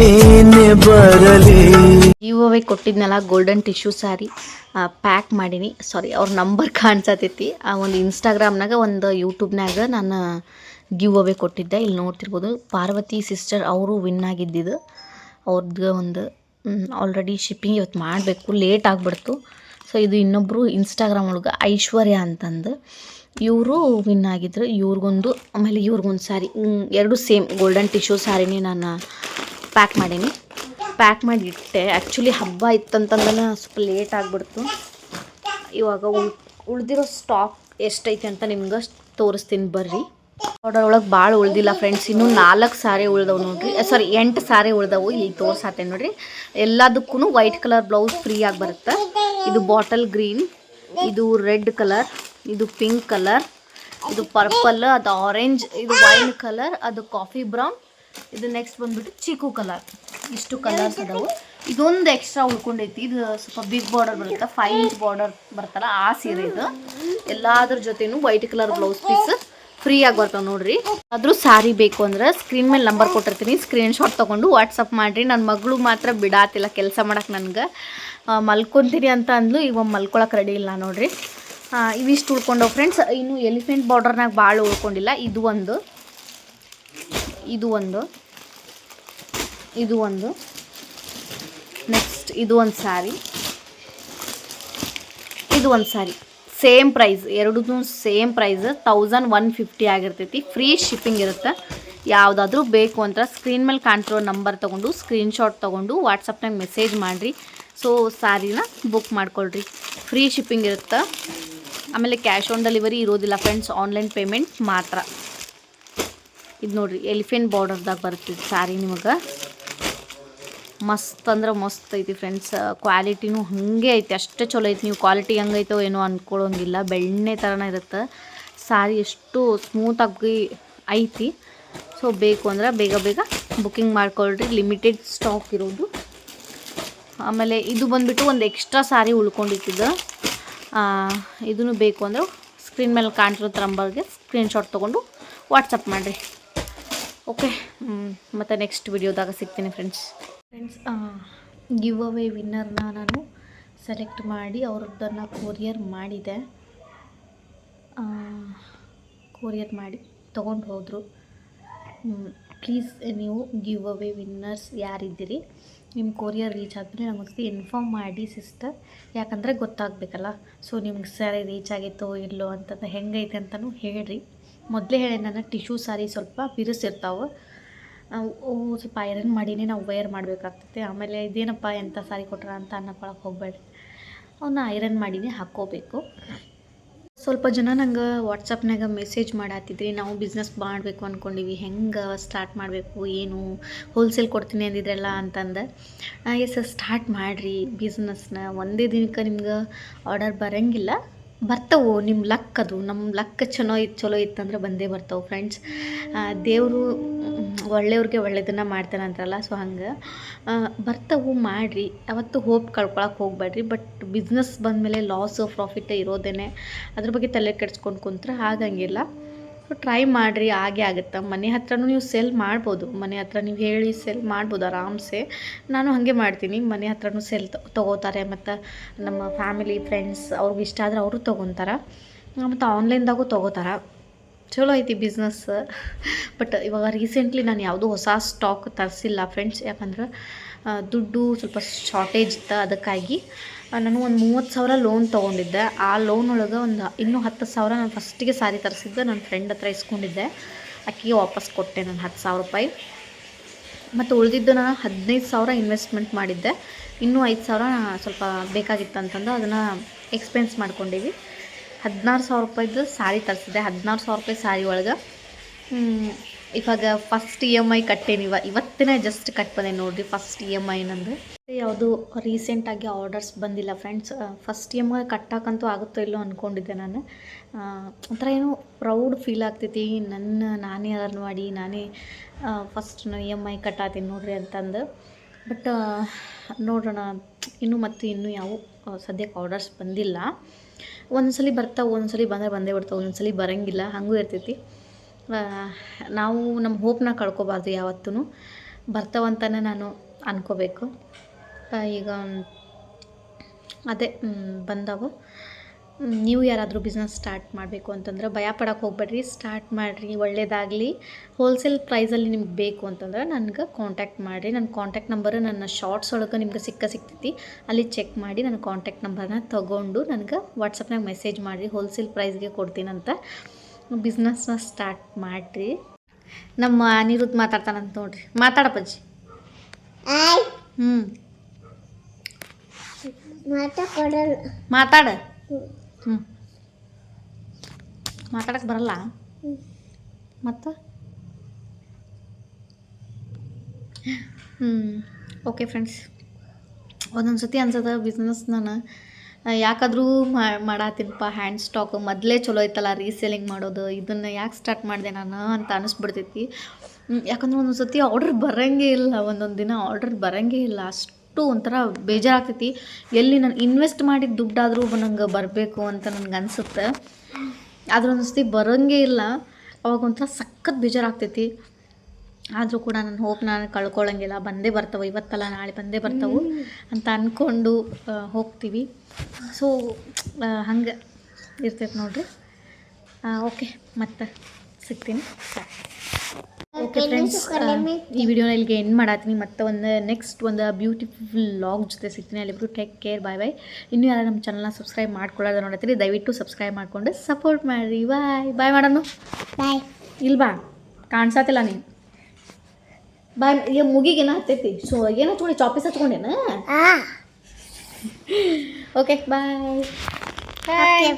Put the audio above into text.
ಏನೇ ಬರಲಿ. ಗಿವ್ ಕೊಟ್ಟಿದ್ನಲ್ಲ ಗೋಲ್ಡನ್ ಟಿಶ್ಯೂ ಸ್ಯಾರಿ ಪ್ಯಾಕ್ ಮಾಡೀನಿ. ಸಾರಿ ಅವ್ರ ನಂಬರ್ ಕಾಣಿಸತೈತಿ. ಆ ಒಂದು ಇನ್ಸ್ಟಾಗ್ರಾಮ್ನಾಗ ಒಂದು ಯೂಟ್ಯೂಬ್ನಾಗ ನಾನು ಗಿವ್ ಅವೇ ಕೊಟ್ಟಿದ್ದೆ. ಇಲ್ಲಿ ನೋಡ್ತಿರ್ಬೋದು ಪಾರ್ವತಿ ಸಿಸ್ಟರ್ ಅವರು ವಿನ್ ಆಗಿದ್ದಿದ್ದು. ಅವ್ರದ್ದು ಒಂದು ಆಲ್ರೆಡಿ ಶಿಪ್ಪಿಂಗ್ ಇವತ್ತು ಮಾಡಬೇಕು, ಲೇಟ್ ಆಗಿಬಿಡ್ತು. ಸೊ ಇದು ಇನ್ನೊಬ್ಬರು ಇನ್ಸ್ಟಾಗ್ರಾಮ್ ಒಳಗೆ ಐಶ್ವರ್ಯ ಅಂತಂದು ಇವರು ವಿನ್ ಆಗಿದ್ರು. ಇವ್ರಿಗೊಂದು ಆಮೇಲೆ ಇವ್ರಿಗೊಂದು ಸ್ಯಾರಿ, ಎರಡು ಸೇಮ್ ಗೋಲ್ಡನ್ ಟಿಶ್ಯೂ ಸ್ಯಾರಿನೇ ನಾನು ಪ್ಯಾಕ್ ಮಾಡೀನಿ. ಪ್ಯಾಕ್ ಮಾಡಿ ಇಟ್ಟೆ. ಆ್ಯಕ್ಚುಲಿ ಹಬ್ಬ ಇತ್ತಂತಂದ್ರೆ ಸ್ವಲ್ಪ ಲೇಟ್ ಆಗಿಬಿಡ್ತು. ಇವಾಗ ಉಳ್ದಿರೋ ಸ್ಟಾಕ್ ಎಷ್ಟೈತೆ ಅಂತ ನಿಮ್ಗೆ ತೋರಿಸ್ತೀನಿ ಬರ್ರಿ. ಆರ್ಡರ್ ಒಳಗೆ ಭಾಳ ಉಳ್ದಿಲ್ಲ ಫ್ರೆಂಡ್ಸ್. ಇನ್ನೂ 4 ಸಾರಿ ಉಳ್ದವು ನೋಡ್ರಿ. ಸಾರಿ 8 ಸಾರಿ ಉಳ್ದವು. ಇಲ್ಲಿ ತೋರ್ಸಾತೆ ನೋಡ್ರಿ. ಎಲ್ಲದಕ್ಕೂ ವೈಟ್ ಕಲರ್ ಬ್ಲೌಸ್ ಫ್ರೀ ಆಗಿ ಬರುತ್ತೆ. ಇದು ಬಾಟಲ್ ಗ್ರೀನ್, ಇದು ರೆಡ್ ಕಲರ್, ಇದು ಪಿಂಕ್ ಕಲರ್, ಇದು ಪರ್ಪಲ್, ಅದು ಆರೆಂಜ್, ಇದು ವೈನ್ ಕಲರ್, ಅದು ಕಾಫಿ ಬ್ರೌನ್, ಇದು ನೆಕ್ಸ್ಟ್ ಬಂದ್ಬಿಟ್ಟು ಚೀಕು ಕಲರ್. ಇಷ್ಟು ಕಲರ್ಸ್ ಅದಾವು. ಇದೊಂದು ಎಕ್ಸ್ಟ್ರಾ ಉಳ್ಕೊಂಡೈತಿ. ಇದು ಸ್ವಲ್ಪ ಬಿಗ್ ಬಾರ್ಡರ್ ಬರುತ್ತೆ, 5 ಇಂಚ್ ಬಾರ್ಡರ್ ಬರ್ತಲ್ಲ ಆ ಸೀರೆ. ಇದು ಎಲ್ಲಾದ್ರ ಜೊತೆನೂ white colour blouse piece free ಆಗಿ ಬರ್ತಾವೆ ನೋಡ್ರಿ. ಆದರೂ ಸಾರಿ ಬೇಕು ಅಂದ್ರೆ ಸ್ಕ್ರೀನ್ ಮೇಲೆ ನಂಬರ್ ಕೊಟ್ಟಿರ್ತೀನಿ, ಸ್ಕ್ರೀನ್ ಶಾಟ್ ತೊಗೊಂಡು ವಾಟ್ಸಪ್ ಮಾಡಿರಿ. ನನ್ನ ಮಗಳು ಮಾತ್ರ ಬಿಡಾತಿಲ್ಲ ಕೆಲಸ ಮಾಡಕ್ಕೆ. ನನಗೆ ಮಲ್ಕೊತೀನಿ ಅಂತ ಅಂದ್ಲು, ಇವಾಗ ಮಲ್ಕೊಳಕ್ಕೆ ರೆಡಿ ಇಲ್ಲ ನೋಡ್ರಿ. ಇವಿಷ್ಟು ಉಳ್ಕೊಂಡವು ಫ್ರೆಂಡ್ಸ್. ಇನ್ನು ಎಲಿಫೆಂಟ್ ಬಾರ್ಡರ್ನಾಗ ಭಾಳ ಉಳ್ಕೊಂಡಿಲ್ಲ. ಇದು ಒಂದು, ನೆಕ್ಸ್ಟ್ ಇದು ಒಂದು ಸ್ಯಾರಿ, ಇದು ಒಂದು ಸ್ಯಾರಿ. ಸೇಮ್ ಪ್ರೈಸ್, ಎರಡೂ ಸೇಮ್ ಪ್ರೈಸ್ 1150 ಆಗಿರ್ತೈತಿ. ಫ್ರೀ ಶಿಪ್ಪಿಂಗ್ ಇರುತ್ತೆ. ಯಾವುದಾದ್ರೂ ಬೇಕು ಅಂತ ಸ್ಕ್ರೀನ್ ಮೇಲೆ ಕಾಣ್ತಿರೋ ನಂಬರ್ ತೊಗೊಂಡು ಸ್ಕ್ರೀನ್ಶಾಟ್ ತೊಗೊಂಡು ವಾಟ್ಸಪ್ನಾಗ ಮೆಸೇಜ್ ಮಾಡಿರಿ. ಸೊ ಸ್ಯಾರಿನ ಬುಕ್ ಮಾಡ್ಕೊಳ್ರಿ. ಫ್ರೀ ಶಿಪ್ಪಿಂಗ್ ಇರುತ್ತೆ. ಆಮೇಲೆ ಕ್ಯಾಶ್ ಆನ್ ಡೆಲಿವರಿ ಇರೋದಿಲ್ಲ ಫ್ರೆಂಡ್ಸ್, ಆನ್ಲೈನ್ ಪೇಮೆಂಟ್ ಮಾತ್ರ. ಇದು ನೋಡಿರಿ ಎಲಿಫೆಂಟ್ ಬಾರ್ಡರ್ದಾಗ ಬರ್ತಿದ್ದು ಸ್ಯಾರಿ. ನಿಮಗೆ ಮಸ್ತ್ ಅಂದ್ರೆ ಮಸ್ತ್ ಐತಿ ಫ್ರೆಂಡ್ಸ್. ಕ್ವಾಲಿಟಿನೂ ಹಾಗೆ ಐತಿ, ಅಷ್ಟೇ ಚಲೋ ಐತಿ. ನೀವು ಕ್ವಾಲಿಟಿ ಹೆಂಗೈತೋ ಏನೋ ಅಂದ್ಕೊಳ್ಳೋಂಗಿಲ್ಲ. ಬೆಣ್ಣೆ ಥರನೇ ಇರುತ್ತೆ ಸ್ಯಾರಿ. ಎಷ್ಟು ಸ್ಮೂತಾಗಿ ಐತಿ. ಸೊ ಬೇಕು ಅಂದ್ರೆ ಬೇಗ ಬೇಗ ಬುಕ್ಕಿಂಗ್ ಮಾಡ್ಕೊಳ್ರಿ. ಲಿಮಿಟೆಡ್ ಸ್ಟಾಕ್ ಇರೋದು. ಆಮೇಲೆ ಇದು ಬಂದುಬಿಟ್ಟು ಒಂದು ಎಕ್ಸ್ಟ್ರಾ ಸ್ಯಾರಿ ಉಳ್ಕೊಂಡಿದ್ದು. ಇದನ್ನು ಬೇಕು ಅಂದರೆ ಸ್ಕ್ರೀನ್ ಮೇಲೆ ಕಾಣ್ತಿರೋ ನಂಬರ್ಗೆ ಸ್ಕ್ರೀನ್ಶಾಟ್ ತೊಗೊಂಡು ವಾಟ್ಸಪ್ ಮಾಡಿರಿ. ಓಕೆ, ಮತ್ತು ನೆಕ್ಸ್ಟ್ ವಿಡಿಯೋದಾಗ ಸಿಗ್ತೀನಿ ಫ್ರೆಂಡ್ಸ್. ಗಿವ್ ಅವೇ ವಿನ್ನರ್ನ ನಾನು ಸೆಲೆಕ್ಟ್ ಮಾಡಿ ಅವ್ರದ್ದನ್ನು ಕೊರಿಯರ್ ಮಾಡಿದೆ. ಕೊರಿಯರ್ ಮಾಡಿ ತೊಗೊಂಡು ಹೋದರು. ಪ್ಲೀಸ್ ನೀವು ಗಿವ್ ಅವೇ ವಿನ್ನರ್ಸ್ ಯಾರಿದ್ದೀರಿ, ನಿಮ್ಮ ಕೊರಿಯರ್ ರೀಚ್ ಆದಮೇಲೆ ನಮಗೆ ಇನ್ಫಾರ್ಮ್ ಮಾಡಿ ಸಿಸ್ಟರ್. ಯಾಕಂದರೆ ಗೊತ್ತಾಗಬೇಕಲ್ಲ. ಸೊ ನಿಮ್ಗೆ ಸ್ಯಾರಿ ರೀಚ್ ಆಗಿತ್ತೋ ಇಲ್ಲೋ ಅಂತಂದು ಹೆಂಗೈತೆ ಅಂತಲೂ ಹೇಳ್ರಿ. ಮೊದಲೇ ಹೇಳಿ ನಾನು ಟಿಶ್ಯೂ ಸ್ಯಾರಿ ಸ್ವಲ್ಪ ಬಿರುಸಿರ್ತಾವೆ. ಅವು ಸ್ವಲ್ಪ ಐರನ್ ಮಾಡಿನೇ ನಾವು ವೇರ್ ಮಾಡಬೇಕಾಗ್ತೈತೆ. ಆಮೇಲೆ ಇದೇನಪ್ಪ ಎಂಥ ಸ್ಯಾರಿ ಕೊಟ್ರ ಅಂತ ಅನ್ನಕೊಳಕ್ಕೆ ಹೋಗಬೇಡ್ರಿ. ಅವನ್ನ ಐರನ್ ಮಾಡಿನೇ ಹಾಕ್ಕೋಬೇಕು. ಸ್ವಲ್ಪ ಜನ ನಂಗೆ ವಾಟ್ಸಪ್ನಾಗ ಮೆಸೇಜ್ ಮಾಡತ್ತಿದ್ರಿ, ನಾವು ಬಿಸ್ನೆಸ್ ಮಾಡಬೇಕು ಅಂದ್ಕೊಂಡಿವಿ, ಹೆಂಗೆ ಸ್ಟಾರ್ಟ್ ಮಾಡಬೇಕು, ಏನು ಹೋಲ್ಸೇಲ್ ಕೊಡ್ತೀನಿ ಅಂದಿದ್ರಲ್ಲ ಅಂತಂದು. ಎಸ್ ಸ್ಟಾರ್ಟ್ ಮಾಡಿರಿ ಬಿಸ್ನೆಸ್ನ. ಒಂದೇ ದಿನಕ್ಕೆ ನಿಮ್ಗೆ ಆರ್ಡರ್ ಬರೋಂಗಿಲ್ಲ, ಬರ್ತವೆ. ನಿಮ್ಮ ಲಕ್ ಅದು. ನಮ್ಮ ಲಕ್ ಚಲೋ ಇತ್ತಂದ್ರೆ ಬಂದೇ ಬರ್ತಾವೆ ಫ್ರೆಂಡ್ಸ್. ದೇವರು ಒಳ್ಳೆಯವ್ರಿಗೆ ಒಳ್ಳೆಯದನ್ನು ಮಾಡ್ತಾನೆ ಅಂತಾರಲ್ಲ. ಸೊ ಹಂಗೆ ಬರ್ತವೆ. ಮಾಡಿರಿ. ಯಾವತ್ತು ಹೋಪ್ ಕಳ್ಕೊಳಕ್ಕೆ ಹೋಗಬೇಡ್ರಿ. ಬಟ್ ಬಿಸ್ನೆಸ್ ಬಂದಮೇಲೆ ಲಾಸು ಪ್ರಾಫಿಟ್ ಇರೋದೇ. ಅದ್ರ ಬಗ್ಗೆ ತಲೆ ಕೆಡ್ಸ್ಕೊಂಡು ಕುಂತ್ರೆ ಆಗಂಗಿಲ್ಲ. ಸೊ ಟ್ರೈ ಮಾಡಿರಿ, ಆಗೇ ಆಗುತ್ತೆ. ಮನೆ ಹತ್ರನೂ ನೀವು ಸೆಲ್ ಮಾಡ್ಬೋದು. ಮನೆ ಹತ್ರ ನೀವು ಹೇಳಿ ಸೆಲ್ ಮಾಡ್ಬೋದು ಆರಾಮ್ಸೆ. ನಾನು ಹಾಗೆ ಮಾಡ್ತೀನಿ. ಮನೆ ಹತ್ರನೂ ಸೆಲ್ ತೊಗೋತಾರೆ. ಮತ್ತು ನಮ್ಮ ಫ್ಯಾಮಿಲಿ ಫ್ರೆಂಡ್ಸ್ ಅವ್ರಿಗೆ ಇಷ್ಟ ಆದರೆ ಅವರು ತೊಗೊತಾರೆ. ಮತ್ತು ಆನ್ಲೈನ್ದಾಗೂ ತೊಗೋತಾರೆ. ಚಲೋ ಐತಿ ಬಿಸ್ನೆಸ್. ಬಟ್ ಇವಾಗ ರೀಸೆಂಟ್ಲಿ ನಾನು ಯಾವುದೂ ಹೊಸ ಸ್ಟಾಕ್ ತರಿಸಿಲ್ಲ ಫ್ರೆಂಡ್ಸ್. ಯಾಕಂದ್ರೆ ದುಡ್ಡು ಸ್ವಲ್ಪ ಶಾರ್ಟೇಜ್ ಇತ್ತು. ಅದಕ್ಕಾಗಿ ನಾನು ಒಂದು 30,000 ಲೋನ್ ತೊಗೊಂಡಿದ್ದೆ. ಆ ಲೋನ್ ಒಳಗೆ ಇನ್ನೂ 10,000 ನಾನು ಫಸ್ಟಿಗೆ ಸ್ಯಾರಿ ತರಿಸಿದ್ದೆ. ನನ್ನ ಫ್ರೆಂಡ್ ಹತ್ರ ಇಸ್ಕೊಂಡಿದ್ದೆ. ಆಕೆಗೆ ವಾಪಸ್ ಕೊಟ್ಟೆ ನಾನು 10,000 ರೂಪಾಯಿ. ಮತ್ತು ಉಳಿದಿದ್ದು ನಾನು 15,000 ಇನ್ವೆಸ್ಟ್ಮೆಂಟ್ ಮಾಡಿದ್ದೆ. ಇನ್ನೂ 5,000 ಸ್ವಲ್ಪ ಬೇಕಾಗಿತ್ತು ಅಂತಂದು ಅದನ್ನು ಎಕ್ಸ್ಪೆನ್ಸ್ ಮಾಡ್ಕೊಂಡೀವಿ. 16,000 ರೂಪಾಯಿದು ಸ್ಯಾರಿ ತರಿಸಿದ್ದೆ. 16,000 ರೂಪಾಯಿ ಸ್ಯಾರಿ ಒಳಗೆ ಇವಾಗ ಫಸ್ಟ್ EMI ಕಟ್ಟೇನಿ. ಇವತ್ತಿನ ಜಸ್ಟ್ ಕಟ್ ಬಂದೆ ನೋಡಿರಿ ಫಸ್ಟ್ EMI ನಂದು. ಯಾವುದು ರೀಸೆಂಟಾಗಿ ಆರ್ಡರ್ಸ್ ಬಂದಿಲ್ಲ ಫ್ರೆಂಡ್ಸ್. ಫಸ್ಟ್ EMI ಕಟ್ಟೋಕ್ಕಂತೂ ಆಗುತ್ತೋ ಇಲ್ಲೋ ಅಂದ್ಕೊಂಡಿದ್ದೆ ನಾನು. ಒಂಥರ ಏನೋ ಪ್ರೌಡ್ ಫೀಲ್ ಆಗ್ತೈತಿ. ನಾನೇ ಅರ್ನ್ ಮಾಡಿ ನಾನೇ ಫಸ್ಟ್ EMI ಕಟ್ಟಾತೀನಿ ನೋಡ್ರಿ ಅಂತಂದು. ಬಟ್ ನೋಡೋಣ. ಇನ್ನೂ ಯಾವ ಸದ್ಯಕ್ಕೆ ಆರ್ಡರ್ಸ್ ಬಂದಿಲ್ಲ. ಒಂದೊಂದ್ಸಲಿ ಬರ್ತಾವೆ, ಒಂದೊಂದ್ಸಲಿ ಬಂದೇ ಬಿಡ್ತಾವೆ, ಒಂದೊಂದ್ಸಲಿ ಬರೋಂಗಿಲ್ಲ. ಹಾಗೂ ಇರ್ತೈತಿ. ನಾವು ನಮ್ಮ ಹೋಪ್ನ ಕಳ್ಕೊಬಾರ್ದು ಯಾವತ್ತೂ. ಬರ್ತಾವಂತನೇ ನಾನು ಅನ್ಕೋಬೇಕು. ಈಗ ಅದೇ ಬಂದವು. ನೀವು ಯಾರಾದರೂ ಬಿಸ್ನೆಸ್ ಸ್ಟಾರ್ಟ್ ಮಾಡಬೇಕು ಅಂತಂದ್ರೆ ಭಯ ಪಡೋಕ್ಕೆ ಹೋಗ್ಬೇಡ್ರಿ, ಸ್ಟಾರ್ಟ್ ಮಾಡಿರಿ, ಒಳ್ಳೆಯದಾಗಲಿ. ಹೋಲ್ಸೇಲ್ ಪ್ರೈಸಲ್ಲಿ ನಿಮ್ಗೆ ಬೇಕು ಅಂತಂದ್ರೆ ನನಗೆ ಕಾಂಟ್ಯಾಕ್ಟ್ ಮಾಡಿರಿ. ನನ್ನ ಕಾಂಟ್ಯಾಕ್ಟ್ ನಂಬರು ನನ್ನ ಶಾರ್ಟ್ಸ್ ಒಳಗೆ ನಿಮ್ಗೆ ಸಿಗ್ತೈತಿ, ಅಲ್ಲಿ ಚೆಕ್ ಮಾಡಿ ನನ್ನ ಕಾಂಟ್ಯಾಕ್ಟ್ ನಂಬರ್ನ ತೊಗೊಂಡು ನನಗೆ ವಾಟ್ಸಪ್ನಾಗ ಮೆಸೇಜ್ ಮಾಡಿರಿ. ಹೋಲ್ಸೇಲ್ ಪ್ರೈಸ್ಗೆ ಕೊಡ್ತೀನಂತ. ಬಿಸ್ನೆಸ್ನ ಸ್ಟಾರ್ಟ್ ಮಾಡಿರಿ. ನಮ್ಮ ಅನಿರುದ್ಧ ಮಾತಾಡ್ತಾನಂತ ನೋಡ್ರಿ. ಮಾತಾಡಪ್ಪಜ್ಜಿ. ಮಾತಾಡ. ಮಾತಾಡಕ್ಕೆ ಬರಲ್ಲ ಮತ್ತು ಓಕೆ ಫ್ರೆಂಡ್ಸ್, ಒಂದೊಂದು ಸತಿ ಅನ್ಸದ ಬಿಸ್ನೆಸ್ ನಾನು ಯಾಕಾದರೂ ಮಾಡತ್ತೀನಪ್ಪ. ಹ್ಯಾಂಡ್ ಸ್ಟಾಕ್ ಮೊದಲೇ ಚಲೋ ಐತಲ್ಲ ರೀಸೇಲಿಂಗ್ ಮಾಡೋದು, ಇದನ್ನು ಯಾಕೆ ಸ್ಟಾರ್ಟ್ ಮಾಡಿದೆ ನಾನು ಅಂತ ಅನ್ನಿಸ್ಬಿಡ್ತೈತಿ. ಯಾಕಂದ್ರೆ ಒಂದೊಂದು ಸತಿ ಆರ್ಡ್ರ್ ಬರೋಂಗೇ ಇಲ್ಲ, ಒಂದೊಂದು ದಿನ ಆರ್ಡ್ರ್ ಬರೋಂಗೇ ಇಲ್ಲ. ಅಷ್ಟು ಒಂಥರ ಬೇಜಾರಾಗ್ತೈತಿ. ಎಲ್ಲಿ ನಾನು ಇನ್ವೆಸ್ಟ್ ಮಾಡಿದ ದುಡ್ಡಾದರೂ ನಂಗೆ ಬರಬೇಕು ಅಂತ ನನಗೆ ಅನಿಸುತ್ತೆ. ಆದ್ರೆ ಒಂದು ಸತಿ ಬರೋಂಗೇ ಇಲ್ಲ, ಅವಾಗ ಒಂಥರ ಸಖತ್ ಬೇಜಾರಾಗ್ತೈತಿ. ಆದರೂ ಕೂಡ ನನ್ನ ಹೋಪ್ ನಾನು ಕಳ್ಕೊಳ್ಳೋಂಗಿಲ್ಲ. ಬಂದೇ ಬರ್ತಾವೆ, ಇವತ್ತಲ್ಲ ನಾಳೆ ಬಂದೇ ಬರ್ತಾವೆ ಅಂತ ಅಂದ್ಕೊಂಡು ಹೋಗ್ತೀವಿ. ಸೊ ಹಂಗೆ ಇರ್ತೈತೆ ನೋಡಿರಿ. ಓಕೆ, ಮತ್ತೆ ಸಿಗ್ತೀನಿ. ಓಕೆ ಫ್ರೆಂಡ್ಸ್, ಈ ವಿಡಿಯೋನ ಇಲ್ಲಿಗೆ ಎಂಡ್ ಮಾಡತ್ತೀನಿ. ಮತ್ತೆ ನೆಕ್ಸ್ಟ್ ಒಂದು ಬ್ಯೂಟಿಫುಲ್ ಲಾಗ್ ಜೊತೆ ಸಿಗ್ತೀನಿ. ಅಲ್ಲಿಬ್ರು ಟೇಕ್ ಕೇರ್, ಬಾಯ್ ಬಾಯ್. ಇನ್ನೂ ಯಾರು ನಮ್ಮ ಚಾನಲ್ನ ಸಬ್ಸ್ಕ್ರೈಬ್ ಮಾಡ್ಕೊಳ್ಳೋದು ನೋಡತ್ತೀರಿ, ದಯವಿಟ್ಟು ಸಬ್ಸ್ಕ್ರೈಬ್ ಮಾಡಿಕೊಂಡು ಸಪೋರ್ಟ್ ಮಾಡಿರಿ. ಬಾಯ್ ಬಾಯ್ ಮಾಡೋಣ. ಬಾಯ್ ಇಲ್ಲ ಬಾ, ಕಾಣಿಸತ್ತಿಲ್ಲ ನೀನು. ಬಾಯ್. ಈಗ ಮುಗಿಗೇನ ಹತ್ತೈತಿ. ಸೊ ಏನೋ ಹಚ್ಕೊಂಡು ಚಾಪೀಸ್ ಹಚ್ಕೊಂಡೇನ. Okay bye.